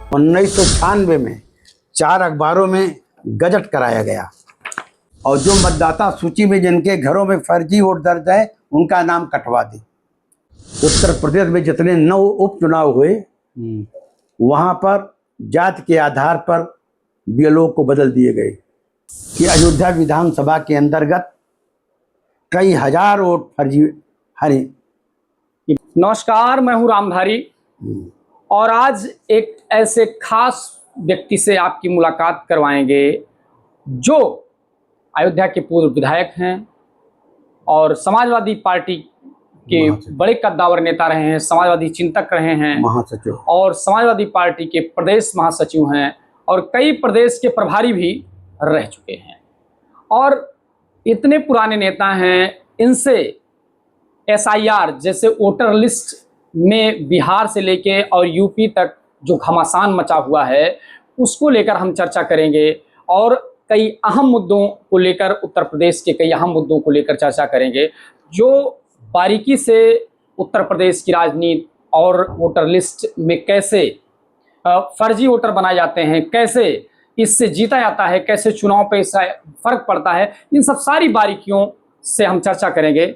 1996 में 4 अखबारों में गजट कराया गया और जो मतदाता सूची में जिनके घरों में फर्जी वोट दर्ज है उनका नाम कटवा दी। उत्तर प्रदेश में जितने 9 उपचुनाव हुए वहां पर जाति के आधार पर बीएलओ को बदल दिए गए कि अयोध्या विधानसभा के अंतर्गत कई हजार वोट फर्जी हरी। नमस्कार, मैं हूं रामधारी और आज एक ऐसे खास व्यक्ति से आपकी मुलाकात करवाएंगे जो अयोध्या के पूर्व विधायक हैं और समाजवादी पार्टी के बड़े कद्दावर नेता रहे हैं, समाजवादी चिंतक रहे हैं, महासचिव और समाजवादी पार्टी के प्रदेश महासचिव हैं और कई प्रदेश के प्रभारी भी रह चुके हैं। और इतने पुराने नेता हैं, इनसे एसआईआर जैसे वोटर लिस्ट में बिहार से लेके और यूपी तक जो घमासान मचा हुआ है उसको लेकर हम चर्चा करेंगे और कई अहम मुद्दों को लेकर, उत्तर प्रदेश के कई अहम मुद्दों को लेकर चर्चा करेंगे जो बारीकी से उत्तर प्रदेश की राजनीति और वोटर लिस्ट में कैसे फर्जी वोटर बनाए जाते हैं, कैसे इससे जीता जाता है, कैसे चुनाव पे इसका फर्क पड़ता है, इन सब सारी बारीकियों से हम चर्चा करेंगे।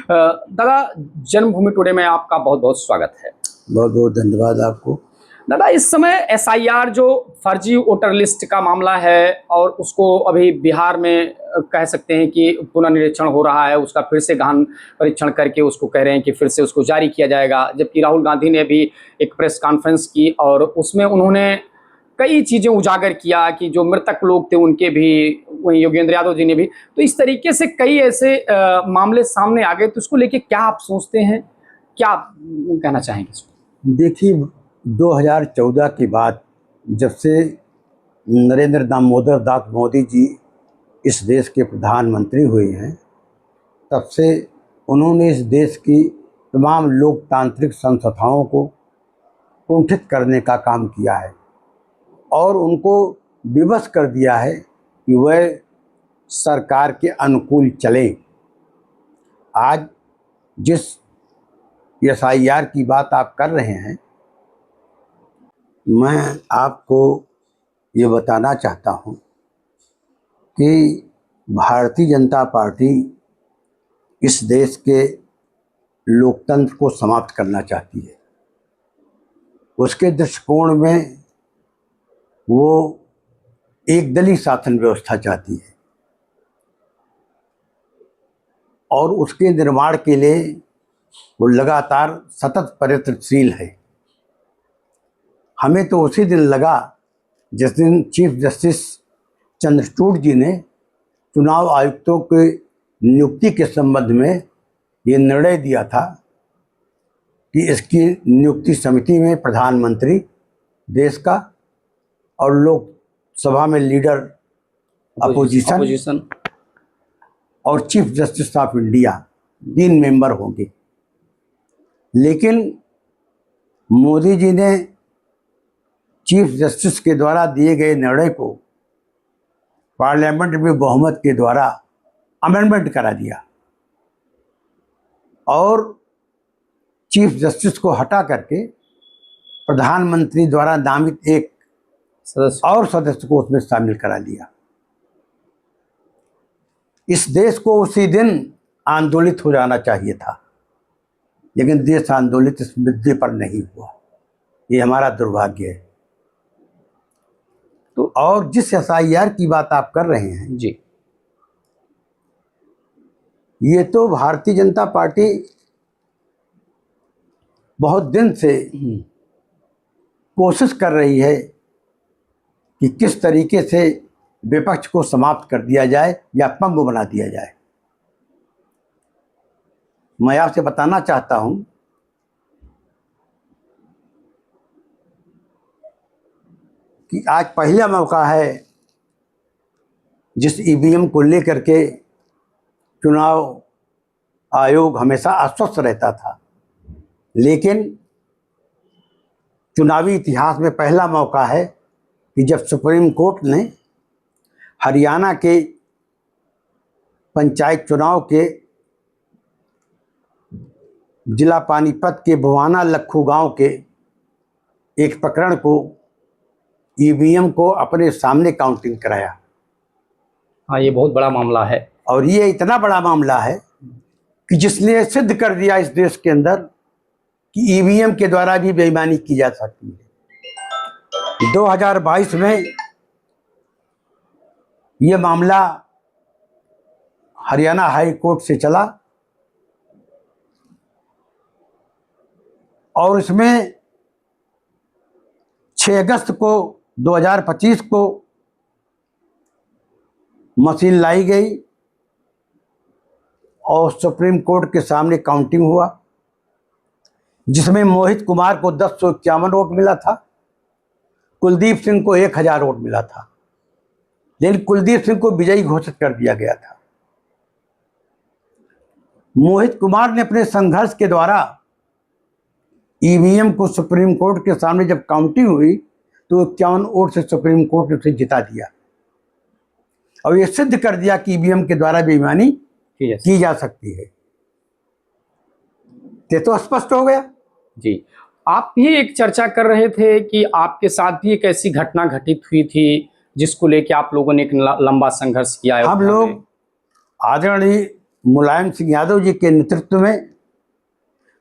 दादा, जन्मभूमि टुडे में आपका बहुत बहुत स्वागत है। बहुत बहुत धन्यवाद आपको। दादा, इस समय एसआईआर जो फर्जी वोटर लिस्ट का मामला है और उसको अभी बिहार में कह सकते हैं कि पुनर्निरीक्षण हो रहा है, उसका फिर से गहन परीक्षण करके उसको कह रहे हैं कि फिर से उसको जारी किया जाएगा। जबकि राहुल गांधी ने भी एक प्रेस कॉन्फ्रेंस की और उसमें उन्होंने कई चीज़ें उजागर किया कि जो मृतक लोग थे उनके भी, वहीं योगेंद्र यादव जी ने भी। तो इस तरीके से कई ऐसे मामले सामने आ गए, तो उसको लेके क्या आप सोचते हैं, क्या कहना चाहेंगे इसको? देखिए, 2014 के बाद जब से नरेंद्र दामोदर दास मोदी जी इस देश के प्रधानमंत्री हुए हैं, तब से उन्होंने इस देश की तमाम लोकतांत्रिक संस्थाओं को कुंठित करने का काम किया है और उनको विवश कर दिया है कि वह सरकार के अनुकूल चले। आज जिस एसआईआर की बात आप कर रहे हैं, मैं आपको ये बताना चाहता हूँ कि भारतीय जनता पार्टी इस देश के लोकतंत्र को समाप्त करना चाहती है। उसके दृष्टिकोण में वो एक दलीय शासन व्यवस्था चाहती है और उसके निर्माण के लिए वो लगातार सतत प्रयत्नशील है। हमें तो उसी दिन लगा जिस दिन चीफ जस्टिस चंद्रचूड़ जी ने चुनाव आयुक्तों के नियुक्ति के संबंध में ये निर्णय दिया था कि इसकी नियुक्ति समिति में प्रधानमंत्री देश का और लोकसभा में लीडर अपोजिशन और chief justice of India 3 member होंगे। लेकिन मोदी जी ने चीफ जस्टिस के द्वारा दिए गए निर्णय को पार्लियामेंट में बहुमत के द्वारा अमेंडमेंट करा दिया और चीफ जस्टिस को हटा करके प्रधानमंत्री द्वारा नामित एक सदस्य को उसमें शामिल करा लिया। इस देश को उसी दिन आंदोलित हो जाना चाहिए था, लेकिन देश आंदोलित इस मुद्दे पर नहीं हुआ। ये हमारा दुर्भाग्य है। तो और जिस एसआईआर की बात आप कर रहे हैं जी, ये तो भारतीय जनता पार्टी बहुत दिन से कोशिश कर रही है कि किस तरीके से विपक्ष को समाप्त कर दिया जाए या पंगु बना दिया जाए। मैं आपसे बताना चाहता हूं कि आज पहला मौका है जिस ईवीएम को लेकर के चुनाव आयोग हमेशा आश्वस्त रहता था, लेकिन चुनावी इतिहास में पहला मौका है कि जब सुप्रीम कोर्ट ने हरियाणा के पंचायत चुनाव के जिला पानीपत के भुवाना लखू गांव के एक प्रकरण को ईवीएम को अपने सामने काउंटिंग कराया। हाँ, ये बहुत बड़ा मामला है। और ये इतना बड़ा मामला है कि जिसने सिद्ध कर दिया इस देश के अंदर कि ईवीएम के द्वारा भी बेईमानी की जा सकती है। 2022 में ये मामला हरियाणा हाई कोर्ट से चला और इसमें 6 अगस्त को 2025 को मशीन लाई गई और सुप्रीम कोर्ट के सामने काउंटिंग हुआ, जिसमें मोहित कुमार को 1051 वोट मिला था, कुलदीप सिंह को 1000 वोट मिला था, लेकिन कुलदीप सिंह को विजयी घोषित कर दिया गया था। मोहित कुमार ने अपने संघर्ष के द्वारा ईवीएम को सुप्रीम कोर्ट के सामने जब काउंटिंग हुई तो 51 वोट से सुप्रीम कोर्ट ने उसे जिता दिया और ये सिद्ध कर दिया कि ईवीएम के द्वारा बेईमानी की जा सकती है। ये तो स्पष्ट हो गया। जी, आप भी एक चर्चा कर रहे थे कि आपके साथ भी एक ऐसी घटना घटित हुई थी जिसको लेकर आप लोगों ने एक लंबा संघर्ष किया है। हम लोग आदरणीय मुलायम सिंह यादव जी के नेतृत्व में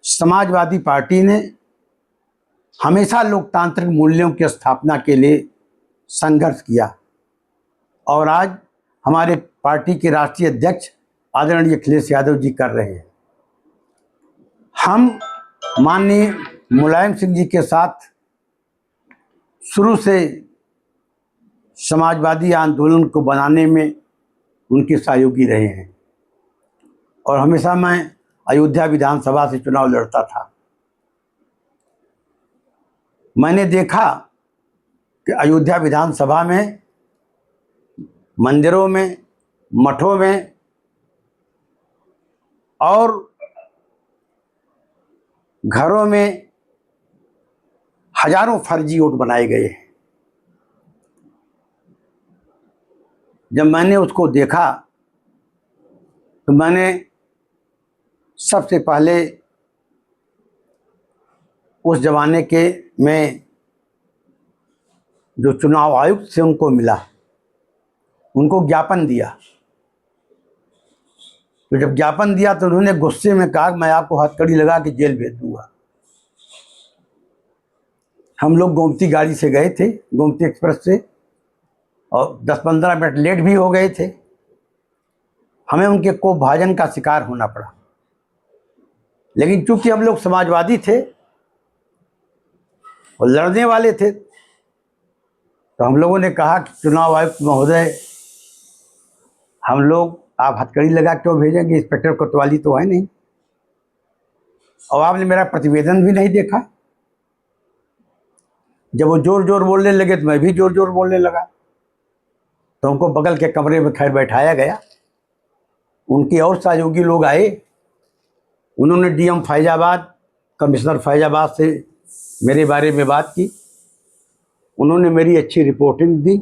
समाजवादी पार्टी ने हमेशा लोकतांत्रिक मूल्यों की स्थापना के लिए संघर्ष किया और आज हमारे पार्टी के राष्ट्रीय अध्यक्ष आदरणीय अखिलेश यादव जी कर रहे हैं। हम माननीय मुलायम सिंह जी के साथ शुरू से समाजवादी आंदोलन को बनाने में उनके सहयोगी रहे हैं और हमेशा मैं अयोध्या विधानसभा से चुनाव लड़ता था। मैंने देखा कि अयोध्या विधानसभा में मंदिरों में, मठों में और घरों में हजारों फर्जी वोट बनाए गए हैं। जब मैंने उसको देखा तो मैंने सबसे पहले उस जमाने के में जो चुनाव आयुक्त से उनको मिला, उनको ज्ञापन दिया। तो जब ज्ञापन दिया तो उन्होंने गुस्से में कहा मैं आपको हथकड़ी लगा के जेल भेज दूंगा। हम लोग गोमती गाड़ी से गए थे, गोमती एक्सप्रेस से, और 10-15 मिनट लेट भी हो गए थे। हमें उनके कोप भाजन का शिकार होना पड़ा, लेकिन चूंकि हम लोग समाजवादी थे और लड़ने वाले थे तो हम लोगों ने कहा कि चुनाव आयुक्त महोदय, हम लोग आप हथकड़ी लगा क्यों भेजेंगे, इंस्पेक्टर कोतवाली तो है नहीं और आपने मेरा प्रतिवेदन भी नहीं देखा। जब वो जोर जोर बोलने लगे तो मैं भी जोर जोर बोलने लगा, तो हमको बगल के कमरे में खैर बैठाया गया। उनके और सहयोगी लोग आए, उन्होंने डीएम फैजाबाद, कमिश्नर फैजाबाद से मेरे बारे में बात की। उन्होंने मेरी अच्छी रिपोर्टिंग दी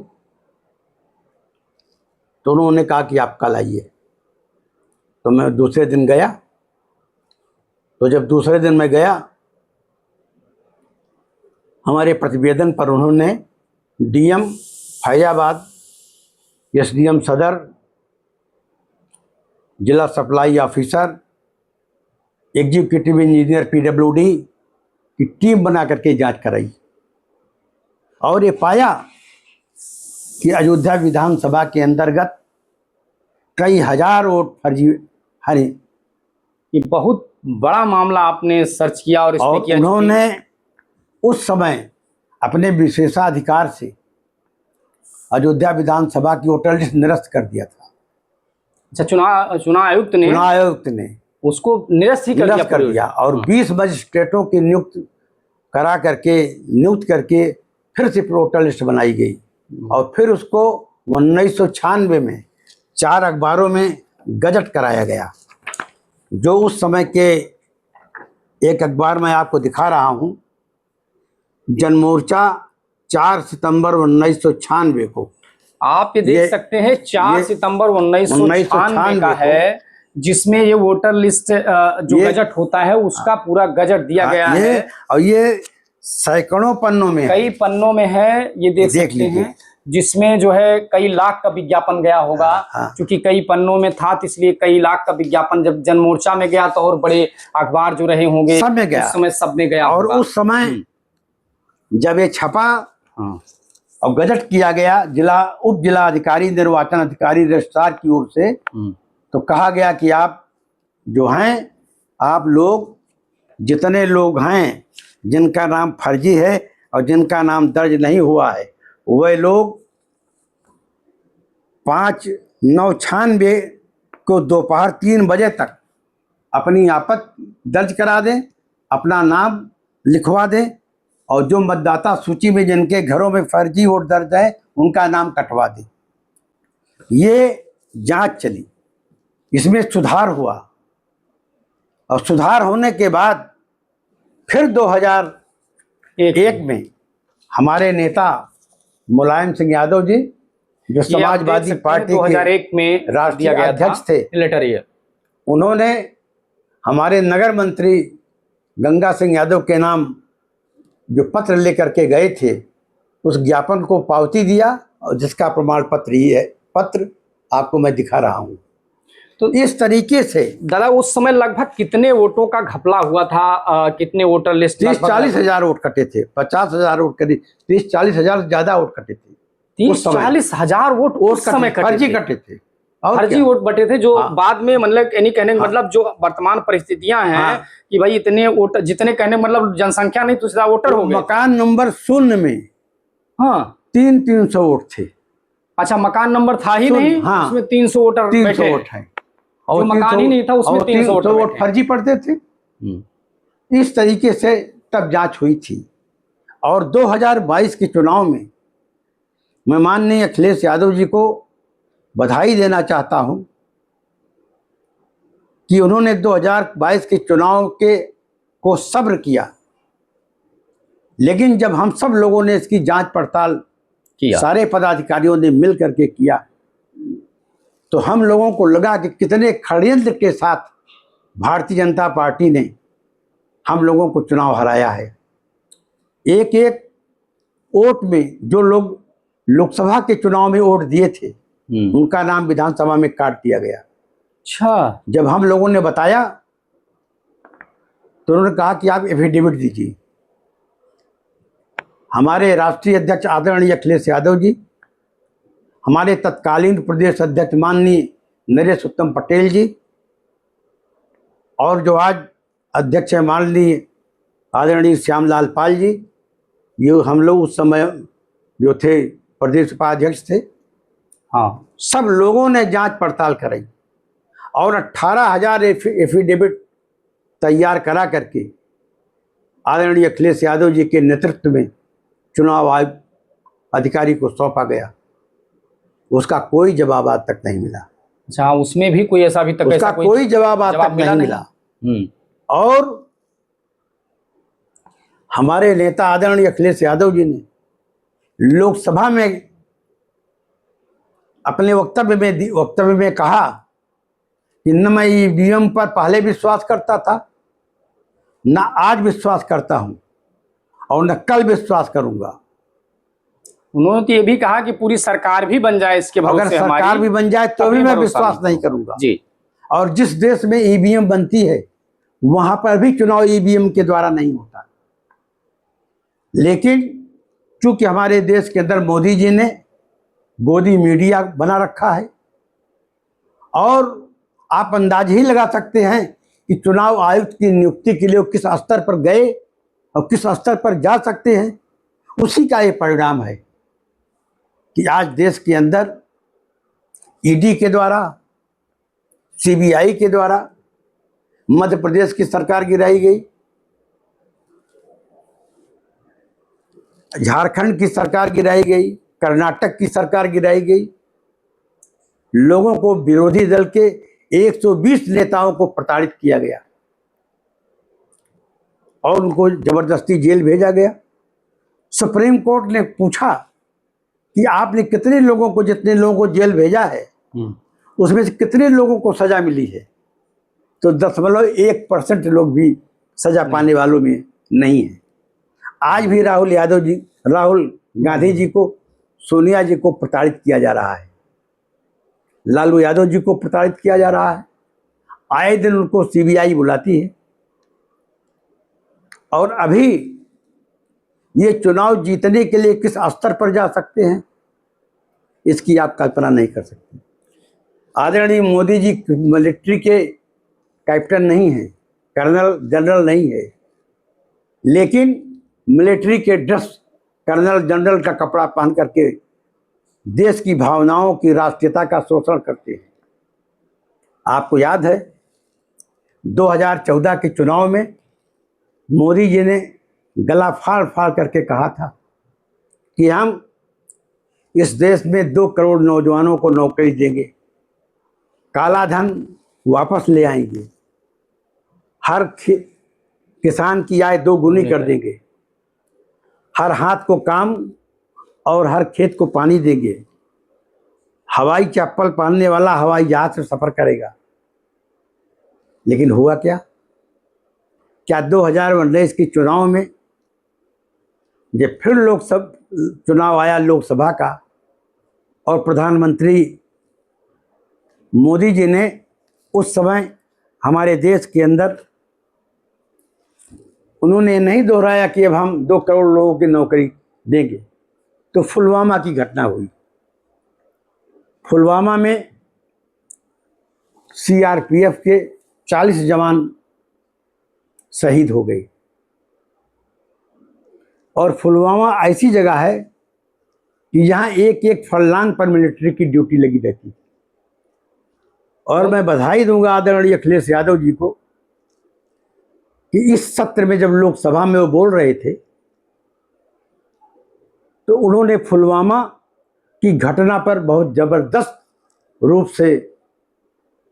तो उन्होंने कहा कि आप कल आइए। तो मैं दूसरे दिन गया। तो जब दूसरे दिन मैं गया, हमारे प्रतिवेदन पर उन्होंने डीएम फैजाबाद, एसडीएम सदर, जिला supply officer, executive engineer PWD की टीम बना करके जांच कराई और ये पाया कि अयोध्या विधानसभा के अंतर्गत कई हजार वोट फर्जी हरे। ये बहुत बड़ा मामला आपने सर्च किया और इसमें किया। उन्होंने उस समय अपने विशेषाधिकार से अयोध्या विधानसभा की वोटर लिस्ट निरस्त कर दिया था। अच्छा, चुनाव आयुक्त ने उसको निरस्त कर दिया और 20 मजिस्ट्रेटों की नियुक्त करके फिर से वोटर लिस्ट बनाई गई और फिर उसको 1996 में 4 अखबारों में गजट कराया गया। जो उस समय के एक अखबार में आपको दिखा रहा हूं, जनमोर्चा 4 सितंबर 1996 को, आप ये देख सकते हैं 4 सितंबर 1996 का है, जिसमें ये वोटर लिस्ट जो गजट होता है उसका पूरा गजट दिया गया है। और ये सैकड़ों पन्नों में है। कई पन्नों में है, ये देख सकते लीजिए। हैं, जिसमें जो है कई लाख का विज्ञापन गया होगा। हाँ। क्योंकि कई पन्नों में था तो इसलिए कई लाख का विज्ञापन जब जन मोर्चा में गया तो और बड़े अखबार जो रहे होंगे सब में गया, उस समय सब में गया और होगा। उस समय जब ये छपा हाँ। और गजट किया गया जिला उप जिला अधिकारी निर्वाचन अधिकारी रजिस्ट्रार की ओर से, तो कहा गया कि आप जो हैं, आप लोग जितने लोग हैं जिनका नाम फर्जी है और जिनका नाम दर्ज नहीं हुआ है, वह लोग 5/9/96 को दोपहर 3 बजे तक अपनी आपत्ति दर्ज करा दें, अपना नाम लिखवा दें, और जो मतदाता सूची में जिनके घरों में फर्जी वोट दर्ज है उनका नाम कटवा दें। ये जांच चली, इसमें सुधार हुआ, और सुधार होने के बाद फिर 2001 में हमारे नेता मुलायम सिंह यादव जी, जो समाजवादी पार्टी 2001 में राष्ट्रीय दिया गया अध्यक्ष थे, लेटर ये उन्होंने हमारे नगर मंत्री गंगा सिंह यादव के नाम जो पत्र लेकर के गए थे, उस ज्ञापन को पावती दिया, और जिसका प्रमाण पत्र ही है, पत्र आपको मैं दिखा रहा हूँ। तो इस तरीके से दादा उस समय लगभग कितने वोटों का घपला हुआ था? कितने वोटर लिस्ट? 30-40 हजार वोट कटे थे, 50,000 वोट कटे, 30-40 हजार से ज्यादा वोट कटे थे। 30-40 हजार वोट उस समय फर्जी कटे थे, और फर्जी वोट बटे थे, जो हाँ। बाद में मतलब यानी कहने का मतलब जो वर्तमान परिस्थितियां हैं हाँ। कि भाई इतने वोट जितने कहने मतलब जनसंख्या नहीं तो ज्यादा वोटर हो गए। मकान नंबर 0 में हाँ 300 वोट थे। अच्छा, मकान नंबर था ही नहीं, हाँ। उसमें 300 वोटर 300 वोट है, और मकान ही नहीं था उसमें 300 वोट फर्जी पड़ते थे। इस तरीके से तब जांच हुई थी, और 2022 के चुनाव में मैं माननीय अखिलेश यादव जी को बधाई देना चाहता हूं कि उन्होंने 2022 के चुनाव को सब्र किया, लेकिन जब हम सब लोगों ने इसकी जांच पड़ताल किया, सारे पदाधिकारियों ने मिल करके किया, तो हम लोगों को लगा कि कितने षड्यंत्र के साथ भारतीय जनता पार्टी ने हम लोगों को चुनाव हराया है। एक एक वोट में जो लोग लोकसभा के चुनाव में वोट दिए थे, उनका नाम विधानसभा में काट दिया गया। अच्छा, जब हम लोगों ने बताया तो उन्होंने कहा कि आप एफिडेविट दीजिए। हमारे राष्ट्रीय अध्यक्ष आदरणीय अखिलेश यादव जी, हमारे तत्कालीन प्रदेश अध्यक्ष माननीय नरेश उत्तम पटेल जी, और जो आज अध्यक्ष है माननीय आदरणीय श्यामलाल पाल जी, ये हम लोग उस समय जो थे प्रदेश उपाध्यक्ष थे। हाँ, सब लोगों ने जांच पड़ताल कराई, और 18,000 एफिडेविट तैयार करा करके आदरणीय अखिलेश यादव जी के नेतृत्व में चुनाव आयोग अधिकारी को सौंपा गया। उसका कोई जवाब आज तक नहीं मिला। अच्छा, उसमें भी कोई ऐसा अभी तक उसका कोई जवाब आज तक नहीं मिला। और हमारे नेता आदरणीय अखिलेश यादव जी ने लोकसभा में अपने वक्तव्य में कहा कि न मैं ईवीएम पर पहले विश्वास करता था, न आज विश्वास करता हूं, और न कल विश्वास करूंगा। उन्होंने तो ये भी कहा कि पूरी सरकार भी बन जाए इसके भरोसे, अगर सरकार भी बन जाए तो भी मैं विश्वास नहीं करूंगा जी। और जिस देश में ईवीएम बनती है वहां पर भी चुनाव ईवीएम के द्वारा नहीं होता। लेकिन चूंकि हमारे देश के अंदर मोदी जी ने गोदी मीडिया बना रखा है, और आप अंदाज ही लगा सकते हैं कि चुनाव आयुक्त की नियुक्ति के लिए किस स्तर पर गए और किस स्तर पर जा सकते हैं, उसी का ये परिणाम है कि आज देश के अंदर ईडी के द्वारा, सीबीआई के द्वारा मध्य प्रदेश की सरकार गिराई गई, झारखंड की सरकार गिराई गई, कर्नाटक की सरकार गिराई गई। लोगों को, विरोधी दल के 120 नेताओं को प्रताड़ित किया गया और उनको जबरदस्ती जेल भेजा गया। सुप्रीम कोर्ट ने पूछा कि आपने कितने लोगों को, जितने लोगों को जेल भेजा है उसमें से कितने लोगों को सजा मिली है, तो 0.1% लोग भी सजा पाने वालों में नहीं है। आज भी राहुल गांधी जी को, सोनिया जी को प्रताड़ित किया जा रहा है, लालू यादव जी को प्रताड़ित किया जा रहा है। आए दिन उनको सीबीआई बुलाती है। और अभी ये चुनाव जीतने के लिए किस स्तर पर जा सकते हैं, इसकी आप कल्पना नहीं कर सकते। आदरणीय मोदी जी मिलिट्री के कैप्टन नहीं है, कर्नल जनरल नहीं है, लेकिन मिलिट्री के ड्रेस कर्नल जनरल का कपड़ा पहन करके देश की भावनाओं की, राष्ट्रीयता का शोषण करते हैं। आपको याद है 2014 के चुनाव में मोदी जी ने गला फाड़ फाड़ करके कहा था कि हम इस देश में 2 करोड़ नौजवानों को नौकरी देंगे, काला धन वापस ले आएंगे, हर किसान की आय 2 गुनी कर देंगे, हर हाथ को काम और हर खेत को पानी देंगे, हवाई चप्पल पहनने वाला हवाई जहाज से सफर करेगा। लेकिन हुआ क्या? क्या 2019 के चुनाव में जब फिर चुनाव आया लोकसभा का, और प्रधानमंत्री मोदी जी ने उस समय हमारे देश के अंदर उन्होंने नहीं दोहराया कि अब हम 2 करोड़ लोगों की नौकरी देंगे, तो पुलवामा की घटना हुई। पुलवामा में सीआरपीएफ के 40 जवान शहीद हो गए। और पुलवामा ऐसी जगह है कि यहाँ एक एक फरलांग पर मिलिट्री की ड्यूटी लगी रहती। और मैं बधाई दूंगा आदरणीय अखिलेश यादव जी को कि इस सत्र में जब लोकसभा में वो बोल रहे थे तो उन्होंने पुलवामा की घटना पर बहुत जबरदस्त रूप से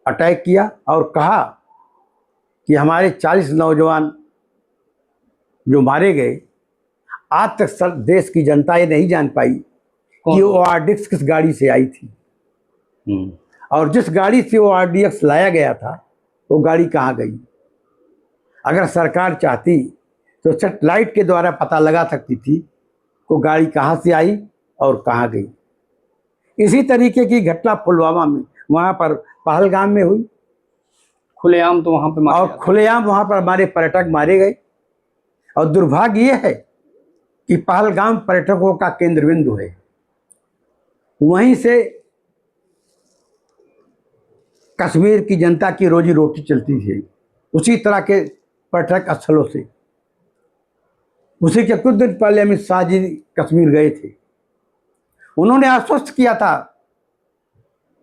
अटैक किया और कहा कि हमारे 40 नौजवान जो मारे गए, आज तक देश की जनता ये नहीं जान पाई कि वो आरडीएक्स किस गाड़ी से आई थी और जिस गाड़ी से वो आरडीएक्स लाया गया था वो गाड़ी कहाँ गई। अगर सरकार चाहती तो सैटेलाइट के द्वारा पता लगा सकती थी वो गाड़ी कहाँ से आई और कहाँ गई। इसी तरीके की घटना पुलवामा में, वहाँ पर पहलगाम में हुई। खुलेआम तो वहाँ पे और खुलेआम वहाँ पर हमारे पर्यटक मारे गए। और दुर्भाग्य ये है कि पहलगाम पर्यटकों का केंद्र बिंदु है, वहीं से कश्मीर की जनता की रोजी रोटी चलती थी, उसी तरह के पर्यटक स्थलों से। उसी के कुछ दिन पहले अमित शाह जी कश्मीर गए थे। उन्होंने आश्वस्त किया था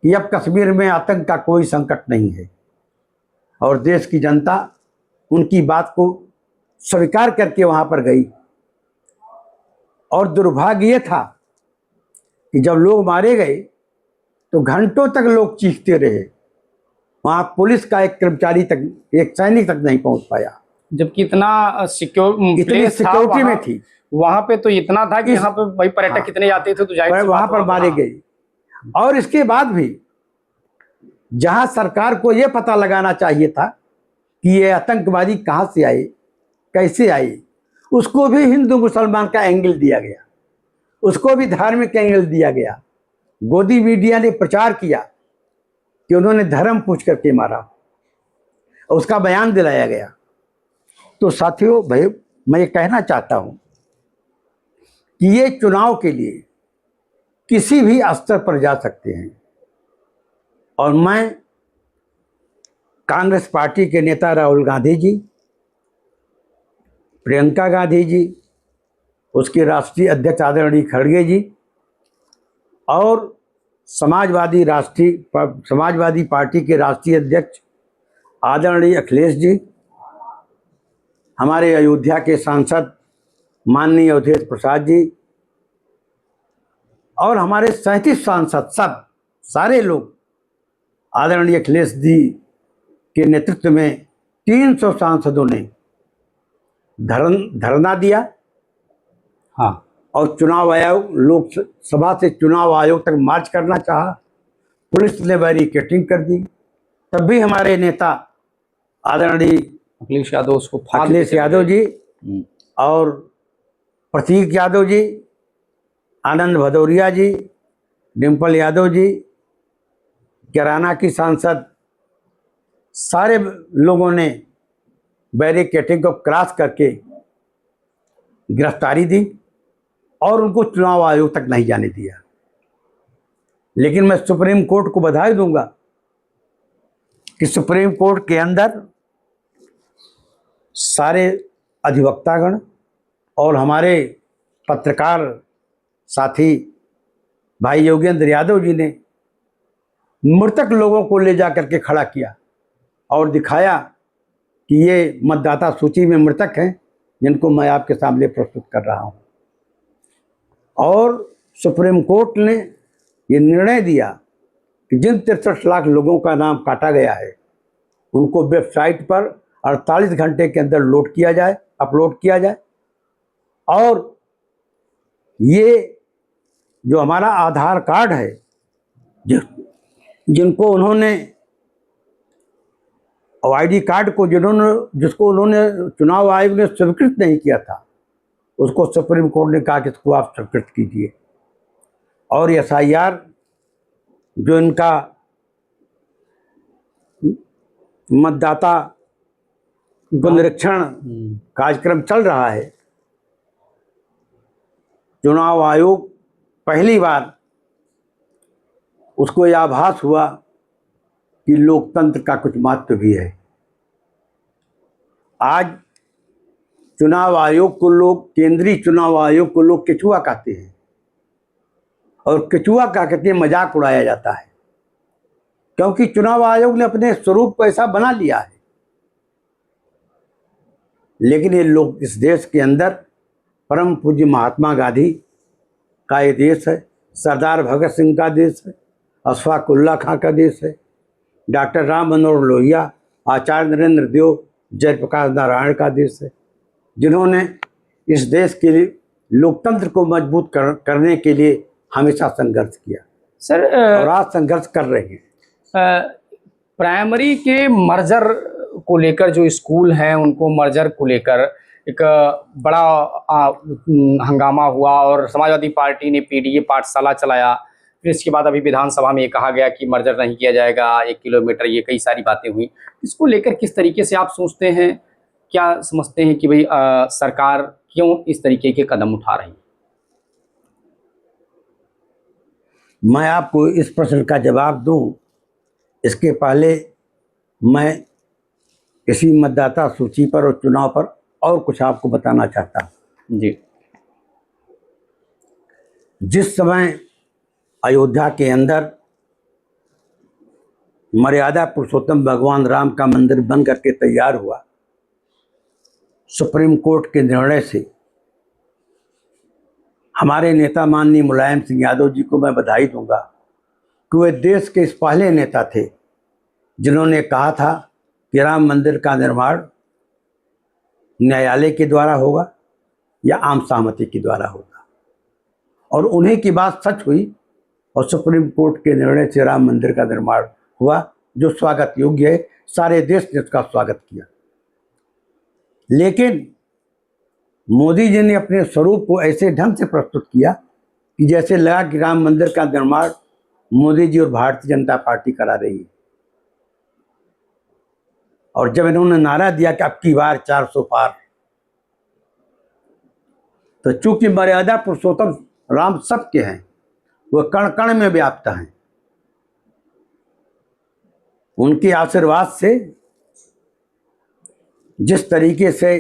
कि अब कश्मीर में आतंक का कोई संकट नहीं है, और देश की जनता उनकी बात को स्वीकार करके वहां पर गई। और दुर्भाग्य ये था कि जब लोग मारे गए तो घंटों तक लोग चीखते रहे, वहां पुलिस का एक कर्मचारी तक, एक सैनिक तक नहीं पहुंच पाया, जबकि इतना सिक्योरिटी में थी। वहां पे तो इतना था कि यहाँ पे भाई पर्यटक कितने जाते थे तो जाहिर सी वहां बात पर मारे गए। और इसके बाद भी जहां सरकार को यह पता लगाना चाहिए था कि ये आतंकवादी कहां से आए, कैसे आए, उसको भी हिंदू मुसलमान का एंगल दिया गया, उसको भी धार्मिक एंगल दिया गया। गोदी मीडिया ने प्रचार किया कि उन्होंने धर्म पूछ करके मारा, उसका बयान दिलाया गया। तो साथियों, भाई, मैं ये कहना चाहता हूं कि ये चुनाव के लिए किसी भी स्तर पर जा सकते हैं। और मैं कांग्रेस पार्टी के नेता राहुल गांधी जी, प्रियंका गांधी जी, उसके राष्ट्रीय अध्यक्ष आदरणीय खड़गे जी, और समाजवादी पार्टी के राष्ट्रीय अध्यक्ष आदरणीय अखिलेश जी, हमारे अयोध्या के सांसद माननीय अवधेश प्रसाद जी, और हमारे 37 सांसद, सारे लोग आदरणीय अखिलेश जी के नेतृत्व में 300 सांसदों ने धरना दिया। हाँ, और चुनाव आयोग, लोकसभा से चुनाव आयोग तक मार्च करना चाहा, पुलिस ने बैरिकेडिंग कर दी। तब भी हमारे नेता आदरणीय अखिलेश यादव जी और प्रतीक यादव जी, आनंद भदौरिया जी, डिम्पल यादव जी, कैराना की सांसद, सारे लोगों ने बैरिकेडिंग को क्रॉस करके गिरफ्तारी दी और उनको चुनाव आयोग तक नहीं जाने दिया। लेकिन मैं सुप्रीम कोर्ट को बधाई दूंगा कि सुप्रीम कोर्ट के अंदर सारे अधिवक्तागण और हमारे पत्रकार साथी भाई योगेंद्र यादव जी ने मृतक लोगों को ले जाकर के खड़ा किया और दिखाया कि ये मतदाता सूची में मृतक हैं जिनको मैं आपके सामने प्रस्तुत कर रहा हूं। और सुप्रीम कोर्ट ने ये निर्णय दिया कि जिन 63 लाख लोगों का नाम काटा गया है उनको वेबसाइट पर 48 घंटे के अंदर लोड किया जाए, अपलोड किया जाए। और ये जो हमारा आधार कार्ड है, जिनको उन्होंने आईडी कार्ड को जिसको उन्होंने चुनाव आयोग ने स्वीकृत नहीं किया था, उसको सुप्रीम कोर्ट ने कहा कि इसको आप स्वीकृत कीजिए। और एसआईआर जो इनका मतदाता पुनरीक्षण कार्यक्रम चल रहा है, चुनाव आयोग पहली बार उसको यह आभास हुआ कि लोकतंत्र का कुछ महत्व भी है। आज चुनाव आयोग को लोग, केंद्रीय चुनाव आयोग को लोग केचुआ कहते हैं और केचुआ कह करके मजाक उड़ाया जाता है, क्योंकि चुनाव आयोग ने अपने स्वरूप को ऐसा बना लिया है। लेकिन ये लोग, इस देश के अंदर परम पूज्य महात्मा गांधी का ये देश है, सरदार भगत सिंह का देश है, अशफाक उल्ला खां का देश है, डॉक्टर राम मनोहर लोहिया, आचार्य नरेंद्र देव, जयप्रकाश नारायण का देश है, जिन्होंने इस देश के लिए लोकतंत्र को मजबूत करने के लिए हमेशा संघर्ष किया सर। और आज संघर्ष कर रहे हैं। प्राइमरी के मर्जर को लेकर जो स्कूल हैं उनको मर्जर को लेकर एक बड़ा हंगामा हुआ और समाजवादी पार्टी ने पीडीए पाठशाला चलाया। फिर इसके बाद अभी विधानसभा में ये कहा गया कि मर्जर नहीं किया जाएगा, 1 किलोमीटर, ये कई सारी बातें हुई। इसको लेकर किस तरीके से आप सोचते हैं, क्या समझते हैं कि भाई सरकार क्यों इस तरीके के कदम उठा रही है? मैं आपको इस प्रश्न का जवाब दूं, इसके पहले मैं इसी मतदाता सूची पर और चुनाव पर और कुछ आपको बताना चाहता हूं। जी। जिस समय अयोध्या के अंदर मर्यादा पुरुषोत्तम भगवान राम का मंदिर बन करके तैयार हुआ, सुप्रीम कोर्ट के निर्णय से हमारे नेता माननीय मुलायम सिंह यादव जी को मैं बधाई दूंगा कि वे देश के इस पहले नेता थे जिन्होंने कहा था कि राम मंदिर का निर्माण न्यायालय के द्वारा होगा या आम सहमति के द्वारा होगा। और उन्हीं की बात सच हुई और सुप्रीम कोर्ट के निर्णय से राम मंदिर का निर्माण हुआ, जो स्वागत योग्य है। सारे देश ने उसका स्वागत किया। लेकिन मोदी जी ने अपने स्वरूप को ऐसे ढंग से प्रस्तुत किया कि जैसे लगा कि राम मंदिर का निर्माण मोदी जी और भारतीय जनता पार्टी करा रही है। और जब इन्होंने नारा दिया कि अब की बार 400 पार, तो चूंकि मर्यादा पुरुषोत्तम राम सबके हैं, वह कण कण में व्याप्त हैं, उनके आशीर्वाद से जिस तरीके से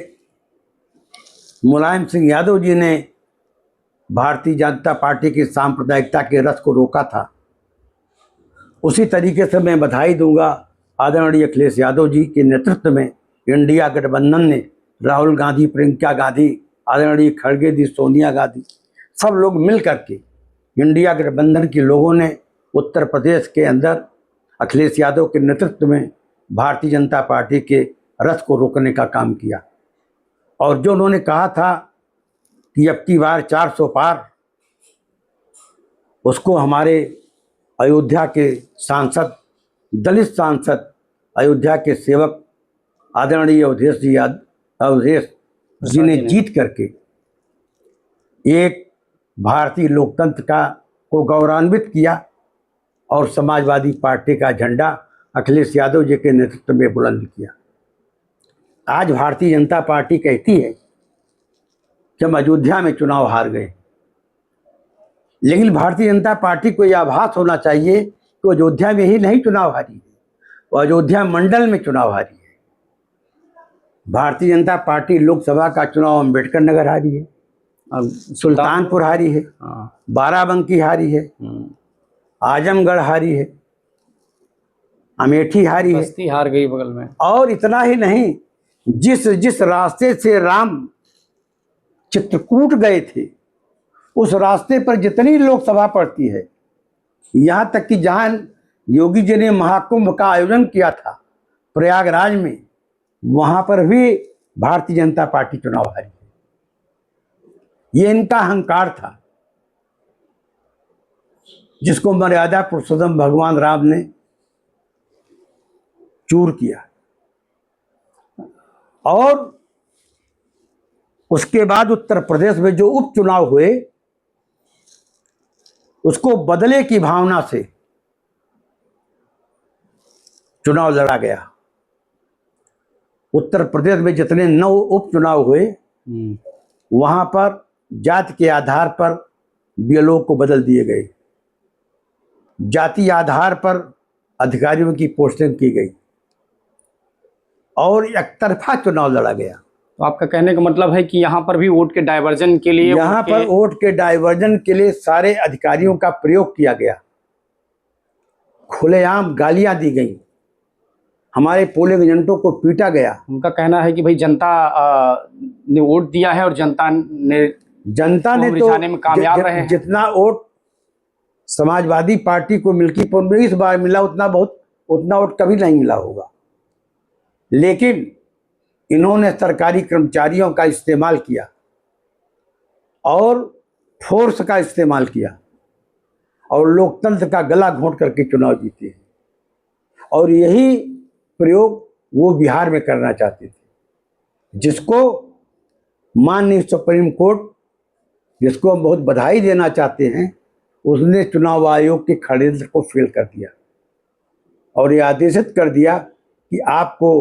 मुलायम सिंह यादव जी ने भारतीय जनता पार्टी की सांप्रदायिकता के रथ को रोका था, उसी तरीके से मैं बधाई दूंगा आदरणीय अखिलेश यादव जी के नेतृत्व में इंडिया गठबंधन ने राहुल गांधी, प्रियंका गांधी, आदरणीय खड़गे जी, सोनिया गांधी, सब लोग मिल करके इंडिया गठबंधन के लोगों ने उत्तर प्रदेश के अंदर अखिलेश यादव के नेतृत्व में भारतीय जनता पार्टी के रथ को रोकने का काम किया। और जो उन्होंने कहा था कि अब की बार 400 पार, उसको हमारे अयोध्या के सांसद, दलित सांसद, अयोध्या के सेवक आदरणीय अवधेश जी ने जीत करके एक भारतीय लोकतंत्र का को गौरवान्वित किया और समाजवादी पार्टी का झंडा अखिलेश यादव जी के नेतृत्व में बुलंद किया। आज भारतीय जनता पार्टी कहती है कि हम अयोध्या में चुनाव हार गए, लेकिन भारतीय जनता पार्टी को यह आभास होना चाहिए कि अयोध्या में ही नहीं चुनाव हारी है, वो अयोध्या मंडल में चुनाव हारी है। भारतीय जनता पार्टी लोकसभा का चुनाव अम्बेडकर नगर हारी है, सुल्तानपुर हारी है, बाराबंकी हारी है, आजमगढ़ हारी है, अमेठी हारी है, बस्ती हार गई बगल में। और इतना ही नहीं, जिस रास्ते से राम चित्रकूट गए थे उस रास्ते पर जितनी लोकसभा पड़ती है, यहाँ तक कि जहाँ योगी जी ने महाकुंभ का आयोजन किया था प्रयागराज में, वहाँ पर भी भारतीय जनता पार्टी चुनाव हारी है। ये इनका अहंकार था जिसको मर्यादा पुरुषोत्तम भगवान राम ने चूर किया। और उसके बाद उत्तर प्रदेश में जो उपचुनाव हुए उसको बदले की भावना से चुनाव लड़ा गया। उत्तर प्रदेश में जितने 9 उपचुनाव हुए वहां पर जाति के आधार पर बीएलओ को बदल दिए गए, जाति आधार पर अधिकारियों की पोस्टिंग की गई और एक तरफा चुनाव लड़ा गया। तो आपका कहने का मतलब है कि यहाँ पर भी वोट के डाइवर्जन के लिए, यहाँ पर वोट के डाइवर्जन के लिए सारे अधिकारियों का प्रयोग किया गया, खुलेआम गालियां दी गई, हमारे पोलिंग एजेंटों को पीटा गया। उनका कहना है कि भाई जनता ने वोट दिया है और जनता ने तो में कामयाब रहे हैं। जितना वोट समाजवादी पार्टी को मिल्कीपुर में इस बार मिला उतना वोट कभी नहीं मिला होगा, लेकिन इन्होंने सरकारी कर्मचारियों का इस्तेमाल किया और फोर्स का इस्तेमाल किया और लोकतंत्र का गला घोंट करके चुनाव जीते हैं। और यही प्रयोग वो बिहार में करना चाहते थे, जिसको माननीय सुप्रीम कोर्ट, जिसको हम बहुत बधाई देना चाहते हैं, उसने चुनाव आयोग के षड्यंत्र को फेल कर दिया और ये आदेशित कर दिया कि आपको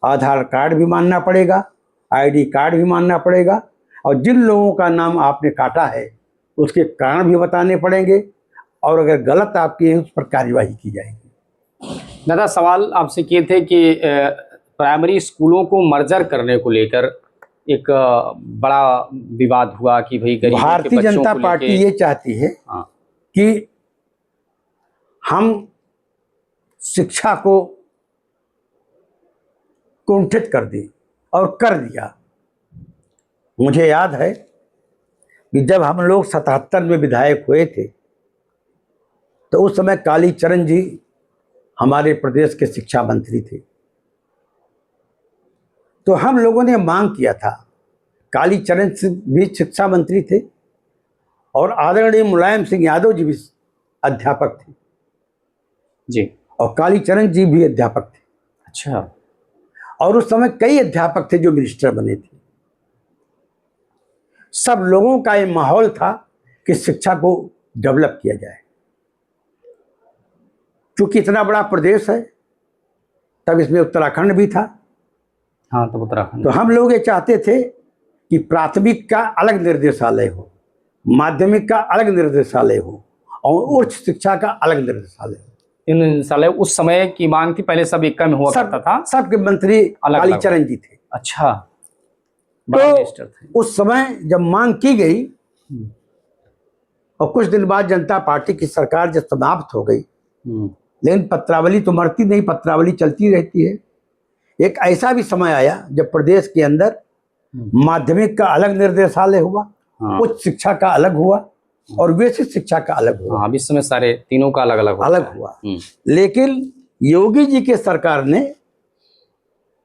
आधार कार्ड भी मानना पड़ेगा, आईडी कार्ड भी मानना पड़ेगा और जिन लोगों का नाम आपने काटा है उसके कारण भी बताने पड़ेंगे और अगर गलत आपकी है उस पर कार्यवाही की जाएगी। दादा, सवाल आपसे किए थे कि प्राइमरी स्कूलों को मर्जर करने को लेकर एक बड़ा विवाद हुआ कि भाई गरीब भारतीय जनता पार्टी ये चाहती है कि हम शिक्षा को कुंठित कर दी और कर दिया। मुझे याद है कि जब हम लोग 77 में विधायक हुए थे तो उस समय कालीचरण जी हमारे प्रदेश के शिक्षा मंत्री थे। तो हम लोगों ने मांग किया था, कालीचरण भी शिक्षा मंत्री थे और आदरणीय मुलायम सिंह यादव जी भी अध्यापक थे जी, और कालीचरण जी भी अध्यापक थे। अच्छा। और उस समय कई अध्यापक थे जो मिनिस्टर बने थे। सब लोगों का ये माहौल था कि शिक्षा को डेवलप किया जाए। क्योंकि इतना बड़ा प्रदेश है, तब इसमें उत्तराखंड भी था। हाँ, तब उत्तराखंड। तो हम लोग ये चाहते थे कि प्राथमिक का अलग निर्देशालय हो, माध्यमिक का अलग निर्देशालय हो और उच्च शिक्षा का अलग निर्देशालय हो। इन निर्देशालय उस समय की मांग थी, पहले सब एक में हुआ करता था। सबके मंत्री कालीचरण जी थे। अच्छा, तो उस समय जब मांग की गई और कुछ दिन बाद जनता पार्टी की सरकार जब समाप्त हो गई, लेकिन पत्रावली तो मरती नहीं, पत्रावली चलती रहती है। एक ऐसा भी समय आया जब प्रदेश के अंदर माध्यमिक का अलग निर्देशालय हुआ, उच्च शिक्षा का अलग हुआ और बेसिक शिक्षा का अलग हुआ। हाँ, इस समय सारे तीनों का अलग अलग हुआ। लेकिन योगी जी के सरकार ने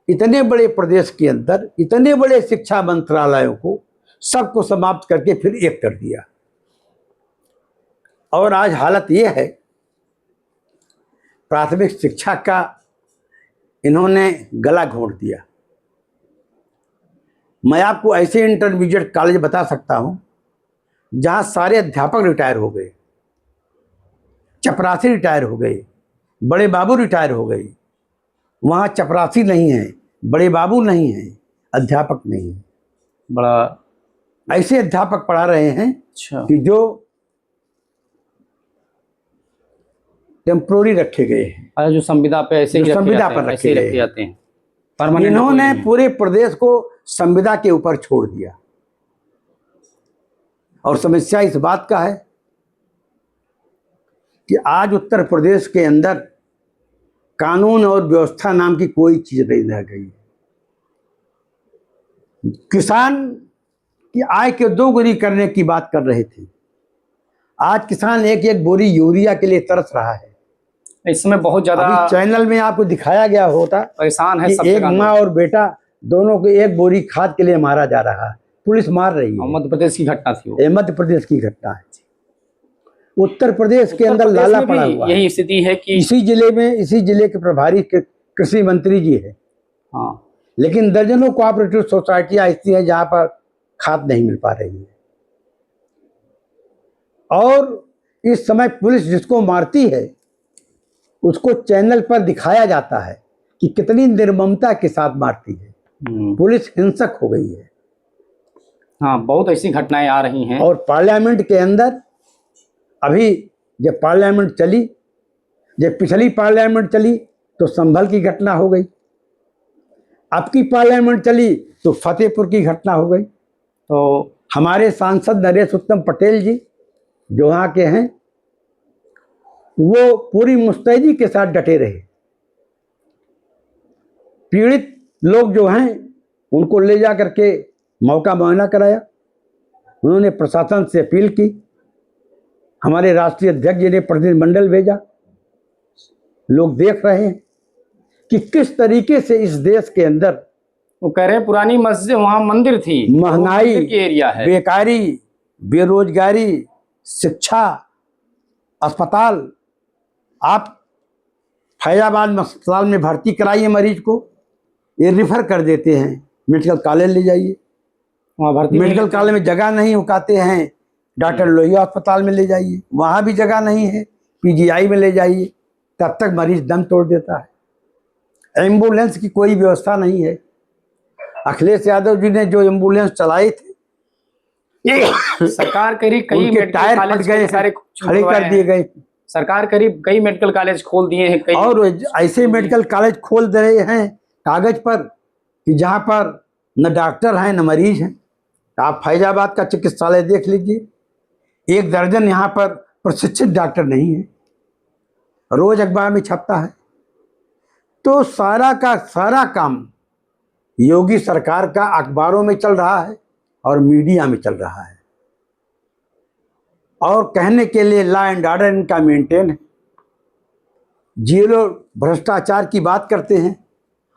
इतने बड़े प्रदेश के अंदर इतने बड़े शिक्षा मंत्रालयों को सबको समाप्त करके फिर एक कर दिया। और आज हालत यह है, प्राथमिक शिक्षा का इन्होंने गला घोंट दिया। मैं आपको ऐसे इंटरमीडिएट कॉलेज बता सकता हूं जहाँ सारे अध्यापक रिटायर हो गए, चपरासी रिटायर हो गए, बड़े बाबू रिटायर हो गए, वहाँ चपरासी नहीं है, बड़े बाबू नहीं है, अध्यापक नहीं है। बड़ा ऐसे अध्यापक पढ़ा रहे हैं अच्छा। कि जो टेम्पोररी रखे गए हैं, अच्छा, जो संविदा पे ऐसे ही जो रखे संविदा जाते पर हैं, रखे ऐसे ही गए रखे हैं। जाते हैं, परमानेंट इन्होंने कोई नहीं। पूरे प्रदेश को संविदा के ऊपर छोड़ दिया। और समस्या इस बात का है कि आज उत्तर प्रदेश के अंदर कानून और व्यवस्था नाम की कोई चीज नहीं रह गई। किसान की आय के दोगुनी करने की बात कर रहे थे, आज किसान एक एक बोरी यूरिया के लिए तरस रहा है। इस समय बहुत ज्यादा अभी चैनल में आपको दिखाया गया होता परेशान है कि सब एक जगह माँ लोग। और बेटा दोनों को एक बोरी खाद के लिए मारा जा रहा है, पुलिस मार रही है। मध्य प्रदेश की घटना थी वो। ये मध्य प्रदेश की घटना है। उत्तर प्रदेश के उत्तर अंदर प्रदेश लाला में पड़ा भी हुआ है। यही स्थिति है कि इसी जिले के प्रभारी कृषि मंत्री जी है। हाँ, लेकिन दर्जनों कोऑपरेटिव सोसाइटियां ऐसी हैं जहां पर खाद नहीं मिल पा रही है। और इस समय पुलिस जिसको मारती है उसको चैनल पर दिखाया जाता है कि कितनी निर्ममता के साथ मारती है। पुलिस हिंसक हो गई है। हाँ, बहुत ऐसी घटनाएं आ रही हैं। और पार्लियामेंट के अंदर अभी जब पार्लियामेंट चली, जब पिछली पार्लियामेंट चली तो संभल की घटना हो गई, अब की पार्लियामेंट चली तो फतेहपुर की घटना हो गई। तो हमारे सांसद नरेश उत्तम पटेल जी जो वहाँ के हैं, वो पूरी मुस्तैदी के साथ डटे रहे। पीड़ित लोग जो हैं उनको ले जा करके मौका मुआयना कराया। उन्होंने प्रशासन से अपील की, हमारे राष्ट्रीय अध्यक्ष जी ने प्रतिनिधिमंडल भेजा। लोग देख रहे हैं कि किस तरीके से इस देश के अंदर वो कह रहे हैं पुरानी मस्जिद वहां मंदिर थी, महंगाई, मंदिर की एरिया है, बेकारी, बेरोजगारी, शिक्षा, अस्पताल, आप फैजाबाद अस्पताल में भर्ती कराइए मरीज को, ये रिफर कर देते हैं मेडिकल कॉलेज ले जाइए, वहाँ भर्ती मेडिकल कॉलेज में जगह नहीं उकाते हैं, डॉक्टर लोहिया अस्पताल में ले जाइए, वहाँ भी जगह नहीं है, पीजीआई में ले जाइए, तब तक मरीज दम तोड़ देता है। एम्बुलेंस की कोई व्यवस्था नहीं है। अखिलेश यादव जी ने जो एम्बुलेंस चलाई थी, सरकार करीब कई उनके टायर फट गए, सारे खड़े कर दिए गए। सरकार करीब कई मेडिकल कॉलेज खोल दिए हैं, कई और ऐसे मेडिकल कॉलेज खोल दे रहे हैं कागज पर कि जहाँ पर न डॉक्टर हैं न मरीज हैं। आप फैजाबाद का चिकित्सालय देख लीजिए, 1 दर्जन यहाँ पर प्रशिक्षित डॉक्टर नहीं है, रोज अखबार में छपता है। तो सारा का सारा काम योगी सरकार का अखबारों में चल रहा है और मीडिया में चल रहा है, और कहने के लिए लॉ एंड ऑर्डर इनका मेंटेन है, जीरो भ्रष्टाचार की बात करते हैं।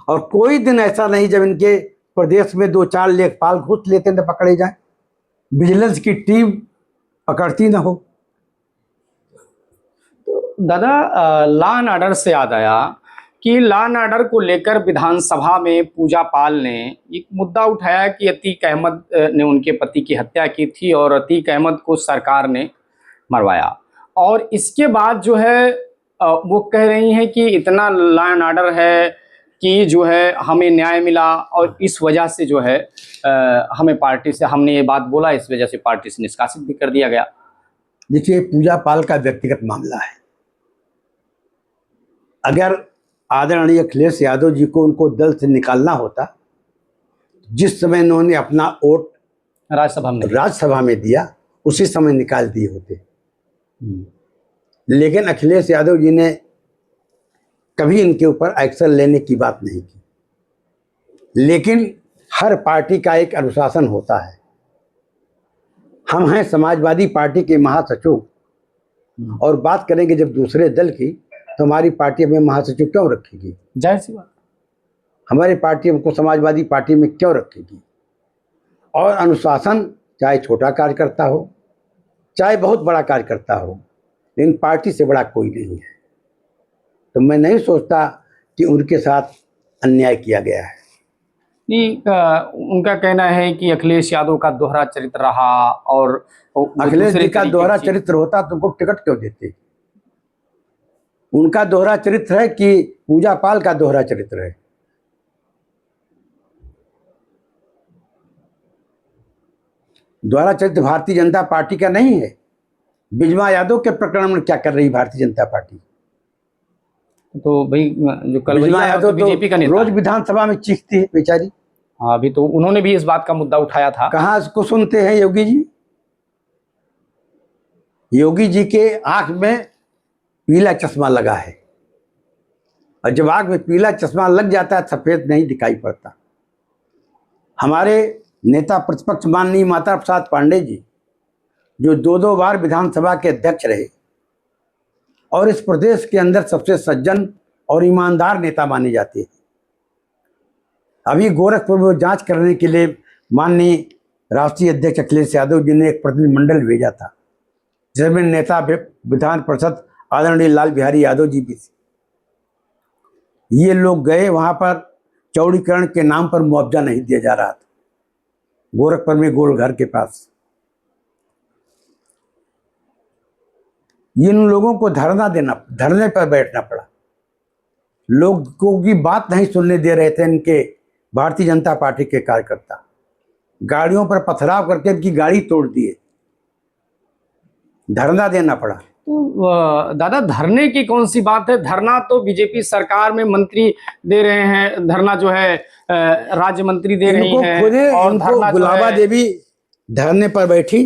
और कोई दिन ऐसा नहीं जब इनके प्रदेश में 2-4 लेखपाल घूस लेते न पकड़े जाएं, विजिलेंस की टीम पकड़ती ना हो। दादा, लॉ एंड ऑर्डर से याद आया कि लॉ एंड ऑर्डर को लेकर विधानसभा में पूजा पाल ने एक मुद्दा उठाया कि अतीक अहमद ने उनके पति की हत्या की थी और अतीक अहमद को सरकार ने मरवाया, और इसके बाद जो है वो कह रही हैं कि इतना लॉ एंड ऑर्डर है कि जो है हमें न्याय मिला, और इस वजह से जो है हमें पार्टी से, हमने ये बात बोला, इस वजह से पार्टी से निष्कासित भी कर दिया गया। देखिए, पूजा पाल का व्यक्तिगत मामला है। अगर आदरणीय अखिलेश यादव जी को उनको दल से निकालना होता, जिस समय उन्होंने अपना वोट राज्यसभा में दिया उसी समय निकाल दिए होते। लेकिन अखिलेश यादव जी ने कभी इनके ऊपर एक्शन लेने की बात नहीं की। लेकिन हर पार्टी का एक अनुशासन होता है। हम हैं समाजवादी पार्टी के महासचिव, और बात करेंगे जब दूसरे दल की, तो हमारी पार्टी हमें महासचिव क्यों रखेगी? जाहिर सी बात, हमारी पार्टी हमको समाजवादी पार्टी में क्यों रखेगी? और अनुशासन चाहे छोटा कार्यकर्ता हो चाहे बहुत बड़ा कार्यकर्ता हो, लेकिन पार्टी से बड़ा कोई नहीं है। तो मैं नहीं सोचता कि उनके साथ अन्याय किया गया है। नहीं, उनका कहना है कि अखिलेश यादव का दोहरा चरित्र रहा और वो अखिलेश दूसरे जी का तरीके की दोहरा चीज- चरित्र होता तो उनको टिकट क्यों देते? उनका दोहरा चरित्र है कि पूजा पाल का दोहरा चरित्र है? दोहरा चरित्र भारतीय जनता पार्टी का नहीं है। बिजमा यादव के प्रकरण में क्या कर रही भारतीय जनता पार्टी? तो भाई जो कल बिजमा यादव तो बीजेपी का नेता रोज है। विधानसभा में चीखती है बेचारी। हाँ, अभी तो उन्होंने भी इस बात का मुद्दा उठाया था। कहाँ इसको सुनते हैं योगी जी? योगी जी के आंख में पीला चश्मा लगा है, और जब आंख में पीला चश्मा लग जाता है सफेद नहीं दिखाई पड़ता। हमारे नेता प्रतिपक्ष माननीय माता प्रसाद पांडे जी, जो दो बार विधानसभा के अध्यक्ष रहे और इस प्रदेश के अंदर सबसे सज्जन और ईमानदार नेता माने जाते हैं, अभी गोरखपुर में जांच करने के लिए माननीय राष्ट्रीय अध्यक्ष अखिलेश यादव जी ने एक प्रतिनिधिमंडल भेजा था, जिसमें नेता विधान परिषद आदरणीय लाल बिहारी यादव जी भी थे। ये लोग गए, वहां पर चौड़ीकरण के नाम पर मुआवजा नहीं दिया जा रहा था गोरखपुर में गोलघर के पास। इन लोगों को धरने पर बैठना पड़ा। लोगों की बात नहीं सुनने दे रहे थे इनके भारतीय जनता पार्टी के कार्यकर्ता। गाड़ियों पर पथराव करके इनकी गाड़ी तोड़ दिए, धरना देना पड़ा। तो दादा, धरने की कौन सी बात है? धरना तो बीजेपी सरकार में मंत्री दे रहे हैं, धरना जो है राज्य मंत्री दे रही हैं। और इनको धरना जो गुलाबा है, देवी धरने पर बैठी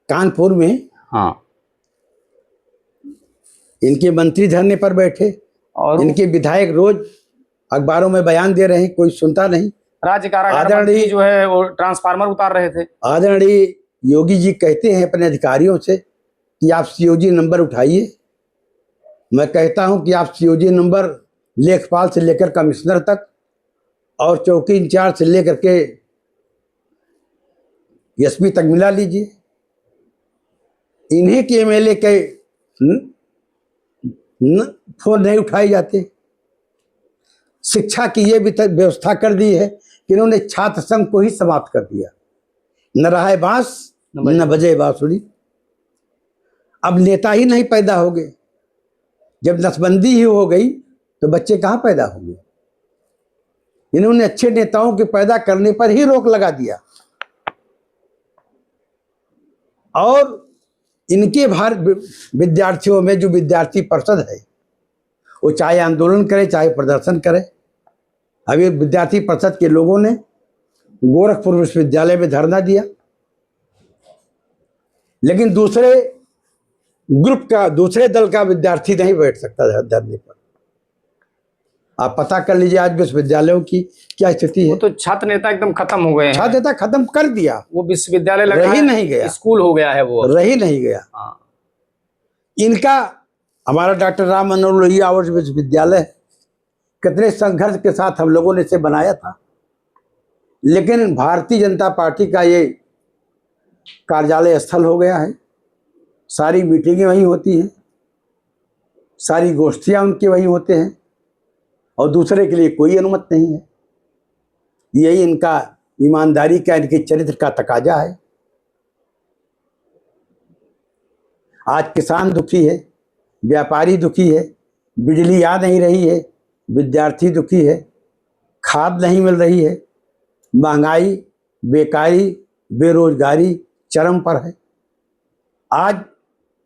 कानपुर में, हाँ, इनके मंत्री धरने पर बैठे और इनके विधायक रोज अखबारों में बयान दे रहे हैं, कोई सुनता नहीं। राज्य कारागार मंत्री जो है वो ट्रांसफार्मर उतार रहे थे। आदरणीय योगी जी कहते हैं अपने अधिकारियों से कि आप सीओजी नंबर उठाइए। मैं कहता हूं कि आप सीओजी नंबर लेखपाल से लेकर कमिश्नर तक और चौकी इंचार्ज से लेकर के एसपी तक मिला लीजिए। इन्हीं के एमएलए के फोन नहीं उठाए जाते। शिक्षा की ये भी व्यवस्था कर दी है कि इन्होंने छात्र संघ को ही समाप्त कर दिया। न रहा बांस न बजे बांसुरी। अब नेता ही नहीं पैदा हो गए। जब नसबंदी ही हो गई तो बच्चे कहाँ पैदा होंगे? इन्होंने अच्छे नेताओं के पैदा करने पर ही रोक लगा दिया। और इनके विद्यार्थियों में जो विद्यार्थी परिषद है, वो चाहे आंदोलन करे चाहे प्रदर्शन करे। अभी विद्यार्थी परिषद के लोगों ने गोरखपुर विश्वविद्यालय में धरना दिया, लेकिन दूसरे दल का विद्यार्थी नहीं बैठ सकता धरने पर। आप पता कर लीजिए आज विश्वविद्यालयों की क्या स्थिति है। वो तो छात्र नेता एकदम खत्म हो गए हैं। छात्र नेता खत्म कर दिया, वो विश्वविद्यालय लगा रही नहीं गया, स्कूल हो गया है, वो रही नहीं गया। हाँ। इनका हमारा डॉक्टर राम मनोहर लोहिया आवर्स विश्वविद्यालय कितने संघर्ष के साथ हम लोगों ने इसे बनाया था, लेकिन भारतीय जनता पार्टी का ये कार्यालय स्थल हो गया है। सारी मीटिंगें वहीं होती हैं, सारी गोष्ठियां उनके वहीं होते हैं, और दूसरे के लिए कोई अनुमति नहीं है। यही इनका ईमानदारी का, इनके चरित्र का तकाजा है। आज किसान दुखी है, व्यापारी दुखी है, बिजली आ नहीं रही है, विद्यार्थी दुखी है, खाद नहीं मिल रही है, महंगाई, बेकारी, बेरोजगारी चरम पर है। आज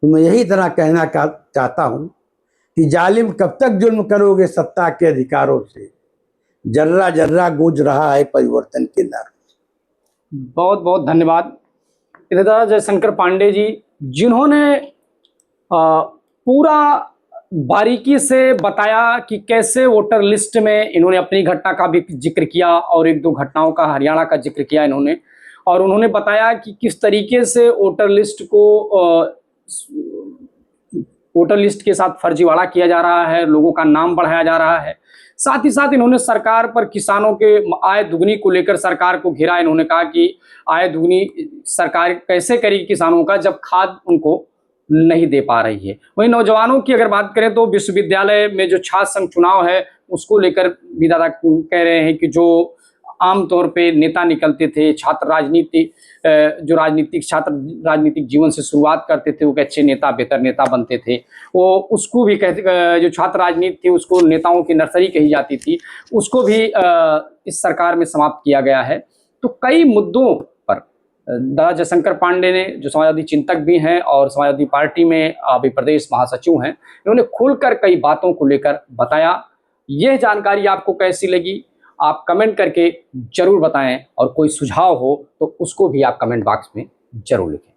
मैं यही तरह कहना चाहता हूं कि जालिम कब तक जुल्म करोगे सत्ता के अधिकारों से, जर्रा जर्रा गूंज रहा है परिवर्तन के नारे। बहुत बहुत धन्यवाद दादा जयशंकर पांडे जी, जिन्होंने पूरा बारीकी से बताया कि कैसे वोटर लिस्ट में इन्होंने अपनी घटना का भी जिक्र किया और एक दो घटनाओं का हरियाणा का जिक्र किया इन्होंने, और उन्होंने बताया कि किस तरीके से वोटर लिस्ट के साथ फर्जीवाड़ा किया जा रहा है, लोगों का नाम बढ़ाया जा रहा है। साथ ही साथ इन्होंने सरकार पर किसानों के आय दुगनी को लेकर सरकार को घेरा। इन्होंने कहा कि आय दुगनी सरकार कैसे करेगी किसानों का जब खाद उनको नहीं दे पा रही है। वहीं नौजवानों की अगर बात करें तो विश्वविद्यालय में जो छात्र संघ चुनाव है उसको लेकर भी दादा कह रहे हैं कि जो आमतौर पे नेता निकलते थे, छात्र राजनीति जो छात्र राजनीतिक जीवन से शुरुआत करते थे वो अच्छे नेता, बेहतर नेता बनते थे। वो उसको भी कहते, जो छात्र राजनीति थी उसको नेताओं की नर्सरी कही जाती थी, उसको भी इस सरकार में समाप्त किया गया है। तो कई मुद्दों पर दादा जयशंकर पांडे ने, जो समाजवादी चिंतक भी हैं और समाजवादी पार्टी में अभी प्रदेश महासचिव हैं, इन्होंने खुलकर कई बातों को लेकर बताया। यह जानकारी आपको कैसी लगी आप कमेंट करके जरूर बताएं, और कोई सुझाव हो तो उसको भी आप कमेंट बॉक्स में जरूर लिखें।